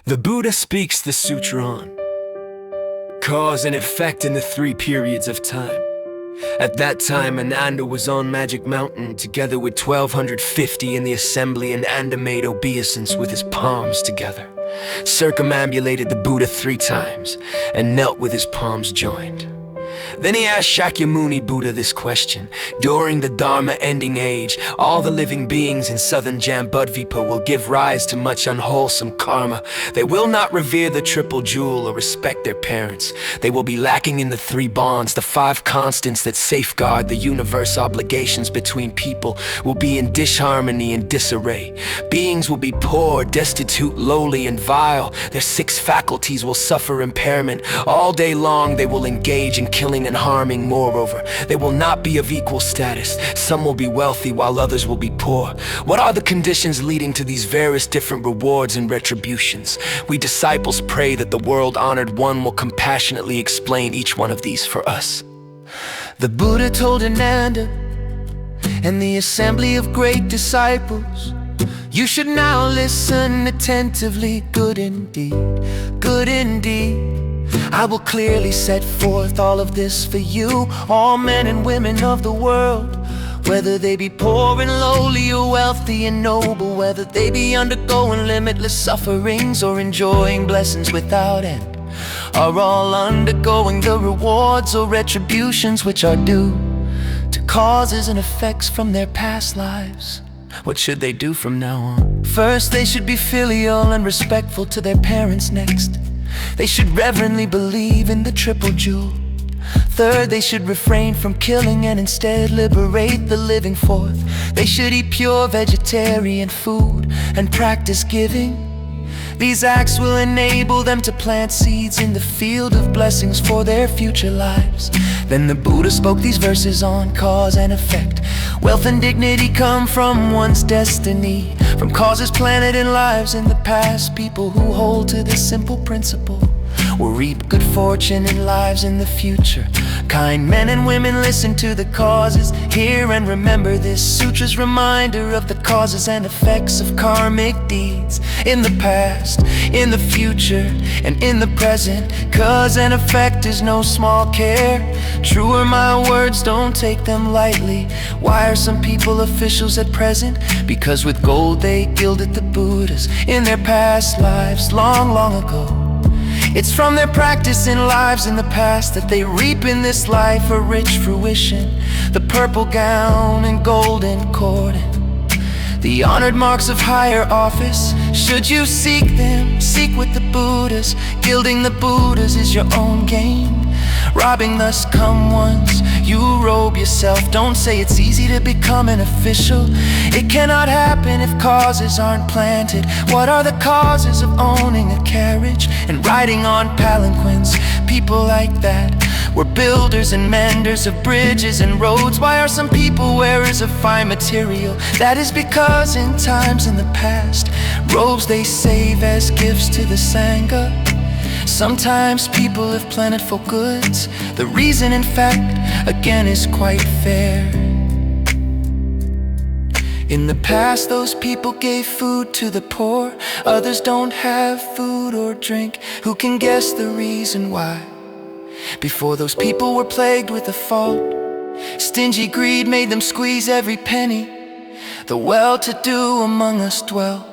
The Buddha speaks the Sutra on cause and effect in the 3 periods of time. At that time, Ananda was on Magic Mountain together with 1250 in the assembly, and Ananda made obeisance with his palms together, circumambulated the Buddha 3 times, and knelt with his palms joined. Then he asked Shakyamuni Buddha this question: during the Dharma ending age, all the living beings in southern Jambudvipa will give rise to much unwholesome karma. They will not revere the triple jewel or respect their parents. They will be lacking in the 3 bonds, the 5 constants that safeguard the universe. Obligations between people will be in disharmony and disarray. Beings will be poor, destitute, lowly, and vile. Their 6 faculties will suffer impairment. All day long they will engage in killing and harming. Moreover, they will not be of equal status. Some will be wealthy while others will be poor. What are the conditions leading to these various different rewards and retributions? We disciples pray that the world-honored one will compassionately explain each one of these for us. The Buddha told Ananda and the assembly of great disciples, you should now listen attentively. Good indeed, good indeed. I will clearly set forth all of this for you, all men and women of the world, whether they be poor and lowly or wealthy and noble, whether they be undergoing limitless sufferings or enjoying blessings without end, are all undergoing the rewards or retributions which are due to causes and effects from their past lives. What should they do from now on? First, they should be filial and respectful to their parents. Next, they should reverently believe in the triple jewel. Third, they should refrain from killing and instead liberate the living. Fourth, they should eat pure vegetarian food and practice giving. These acts will enable them to plant seeds in the field of blessings for their future lives. Then the Buddha spoke these verses on cause and effect. Wealth and dignity come from one's destiny, from causes planted in lives in the past. People who hold to this simple principle will reap good fortune in lives in the future. Kind men and women, listen to the causes, hear and remember this sutra's reminder of the causes and effects of karmic deeds in the past, in the future, and in the present. Cause and effect is no small care. True are my words, don't take them lightly. Why are some people officials at present? Because with gold they gilded the Buddhas in their past lives long, long ago. It's from their practice in lives in the past that they reap in this life a rich fruition. The purple gown and golden cord, the honored marks of higher office. Should you seek them, seek with the Buddhas. Gilding the Buddhas is your own gain. Robbing thus come once you robe yourself. Don't say it's easy to become an official. It cannot happen if causes aren't planted. What are the causes of owning a carriage and riding on palanquins? People like that were builders and menders of bridges and roads. Why are some people wearers of fine material? That is because in times in the past, robes they save as gifts to the Sangha. Sometimes people have plentiful goods. The reason, in fact, again is quite fair. In the past, those people gave food to the poor. Others don't have food or drink. Who can guess the reason why? Before those people were plagued with a fault, stingy greed made them squeeze every penny. The well-to-do among us dwell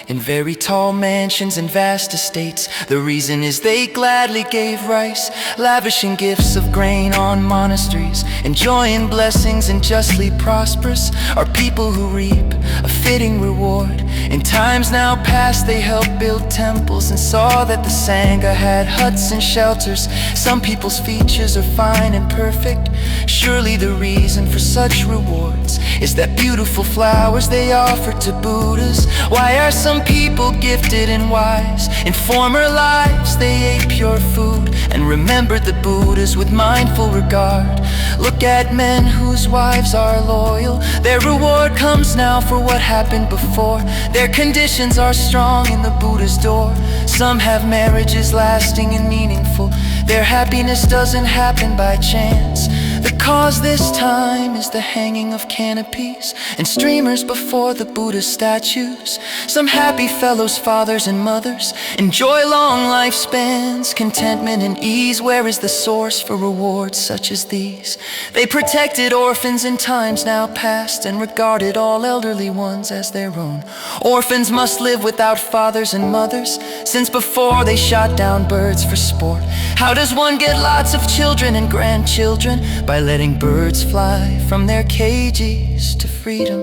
in very tall mansions and vast estates. The reason is they gladly gave rice, lavishing gifts of grain on monasteries. Enjoying blessings and justly prosperous are people who reap a fitting reward. In times now past they helped build temples and saw that the Sangha had huts and shelters. Some people's features are fine and perfect. Surely the reason for such rewards is that beautiful flowers they offer to Buddhas. Why are some people gifted and wise? In former lives they ate pure food and remembered the Buddhas with mindful regard. Look at men whose wives are loyal. Their reward comes now for what happened before. Their conditions are strong in the Buddha's door. Some have marriages lasting and meaningful. Their happiness doesn't happen by chance. The Cause this time is the hanging of canopies and streamers before the Buddha statues. Some happy fellows, fathers and mothers, enjoy long lifespans, contentment and ease. Where is the source for rewards such as these? They protected orphans in times now past and regarded all elderly ones as their own. Orphans must live without fathers and mothers since before they shot down birds for sport. How does one get lots of children and grandchildren? By letting birds fly from their cages to freedom.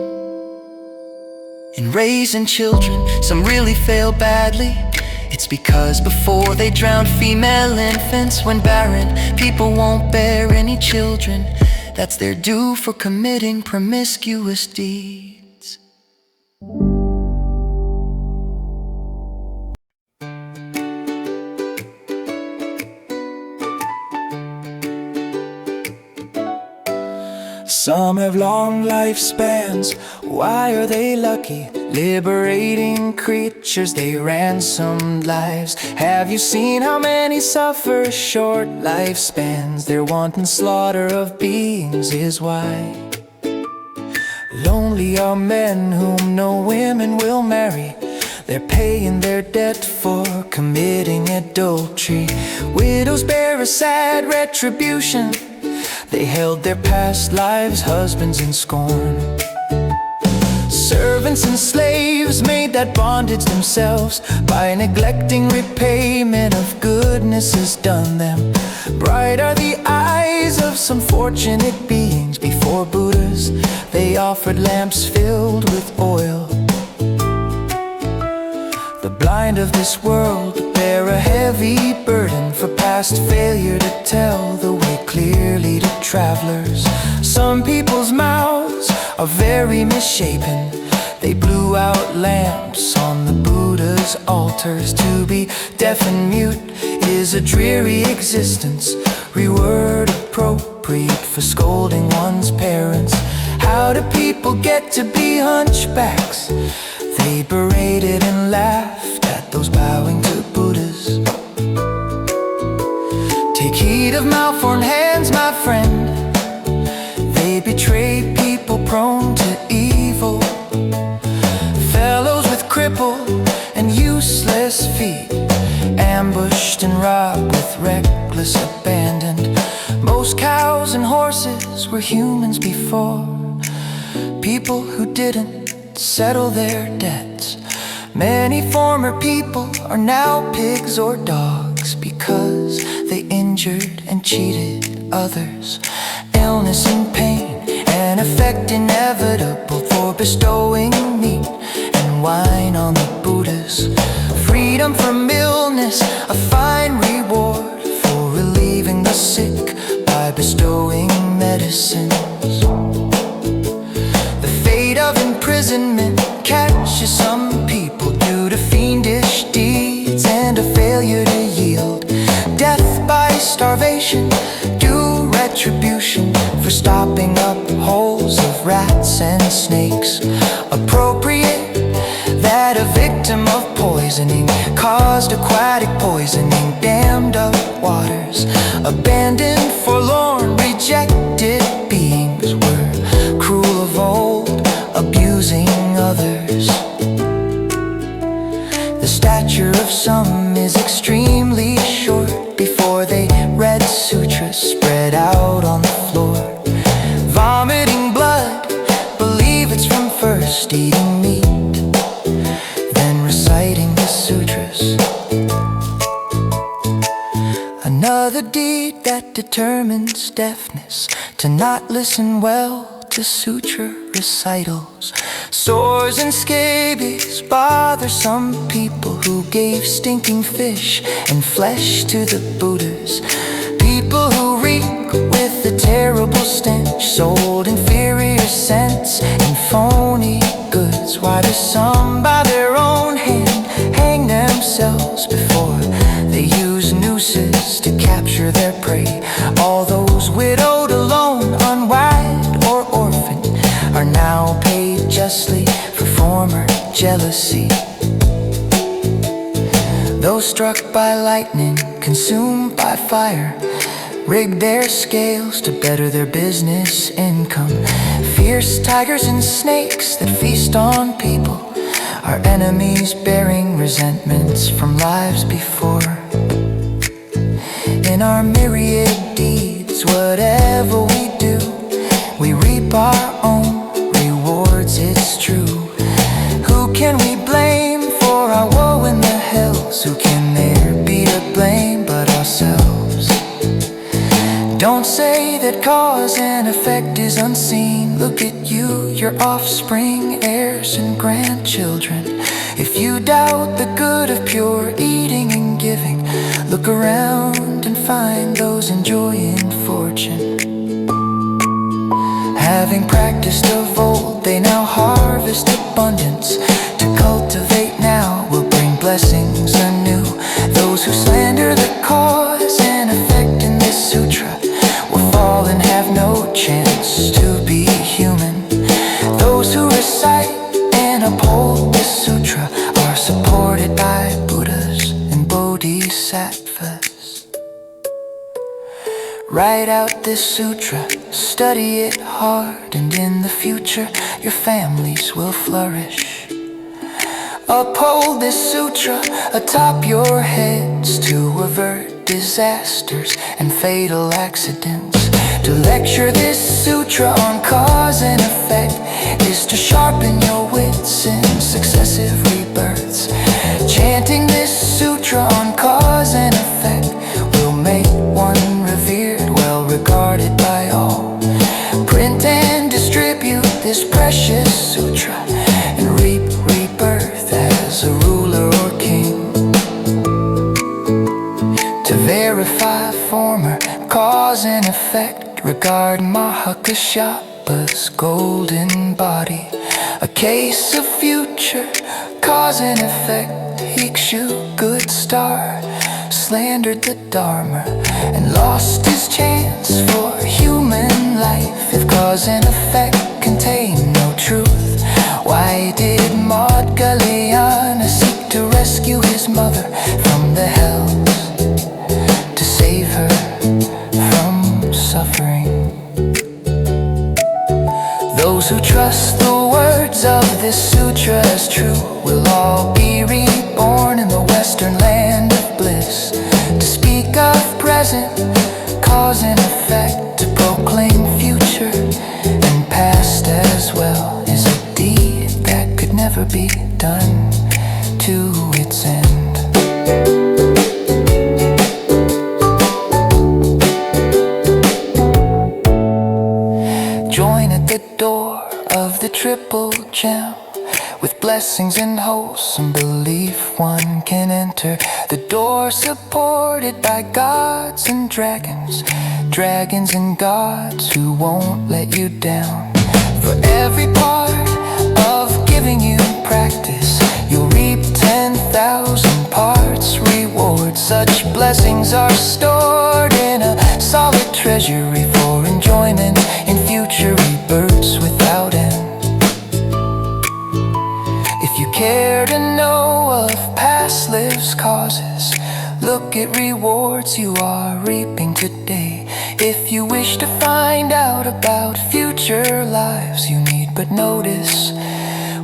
In raising children, some really fail badly. It's because before they drown female infants, when barren people won't bear any children, that's their due for committing promiscuous deeds. Some have long lifespans, why are they lucky? Liberating creatures, they ransomed lives. Have you seen how many suffer short lifespans? Their wanton slaughter of beings is why. Lonely are men whom no women will marry. They're paying their debt for committing adultery. Widows bear a sad retribution. They held their past lives, husbands in scorn. Servants and slaves made that bondage themselves by neglecting repayment of goodness is done them. Bright are the eyes of some fortunate beings. Before Buddhas, they offered lamps filled with oil. The blind of this world bear a heavy burden for past failure to tell the way clearly to travelers. Some people's mouths are very misshapen. They blew out lamps on the Buddha's altars. To be deaf and mute is a dreary existence. Reward appropriate for scolding one's parents. How do people get to be hunchbacks? They berated and laughed at those bowing to Buddhas. Take heed of malformed hands, my friend. They betray people prone to evil. Fellows with crippled and useless feet, ambushed and robbed with reckless abandon. Most cows and horses were humans before. People who didn't settle their debts. Many former people are now pigs or dogs because they injured and cheated others. Illness and pain, an effect inevitable for bestowing meat and wine on the Buddhas. Freedom from illness, a fine reward for relieving the sick by bestowing medicines. The fate of imprisonment catches some people due to fiendish deeds and a failure to yield. Death by starvation, due retribution for stopping up holes of rats and snakes. Appropriate that a victim of poisoning caused aquatic poisoning, dammed up waters. Abandoned, forlorn, rejected beings were cruel of old, abusing others. The stature of some is extremely short. Before they read Sutra spread out on the floor, vomiting blood, believe it's from first eating meat, then reciting the sutras. Another deed that determines deafness, to not listen well to sutra recitals. Sores and scabies bother some people who gave stinking fish and flesh to the Buddhas. People who reek with a terrible stench, sold inferior scents and phony goods. Why do some by their own hand hang themselves before they use nooses to capture their prey? All those widowed, alone, unwed or orphaned are now paid justly for former jealousy. Those struck by lightning, consumed by fire, rig their scales to better their business income. Fierce tigers and snakes that feast on people, our enemies bearing resentments from lives before. In our myriad deeds, whatever we do, we reap our own rewards, it's true. Who can we blame for our woe in the hills? Who can there be to blame but ourselves? Don't say that cause and effect is unseen. Look at you, your offspring, heirs and grandchildren. If you doubt the good of pure eating and giving, look around and find those enjoying fortune. Having practiced of old, they now harvest abundance. To cultivate now will bring blessings anew. Those who slander the cause and effect in this sutra will fall and have no chance to be human. Those who recite and uphold this sutra are supported by Buddhas and Bodhisattvas. Write out this sutra, study it hard, and in the future your families will flourish. Uphold this sutra atop your heads to avert disasters and fatal accidents. To lecture this sutra on cause and effect is to sharpen your wits in successive rebirths. Chanting this sutra on cause and effect will make one revered, well regarded by all. Print and distribute this precious sutra and reap rebirth as a ruler or king. To verify former cause and effect, regard Mahakashyapa's golden body. A case of future cause and effect. Ikshu, good star, slandered the Dharma and lost his chance for human life. If cause and effect contain no truth, why did Maudgaliana seek to rescue his mother from the hells, to save her from suffering? Those who trust the words of this sutra as true will all be reborn in the western land of bliss. To speak of present cause and effect, to proclaim future and past as well, is a deed that could never be done to its end. Join at the door of the triple gem. With blessings and wholesome belief one can enter the door, supported by gods and dragons, dragons and gods who won't let you down. For every part of giving you practice, you'll reap 10,000 parts reward. Such blessings are stored in a solid treasury for enjoyment in future rebirths without end. If you care to know of past lives' causes, look at rewards you are reaping today. If you wish to find out about future lives, you need but notice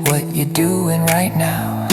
what you're doing right now.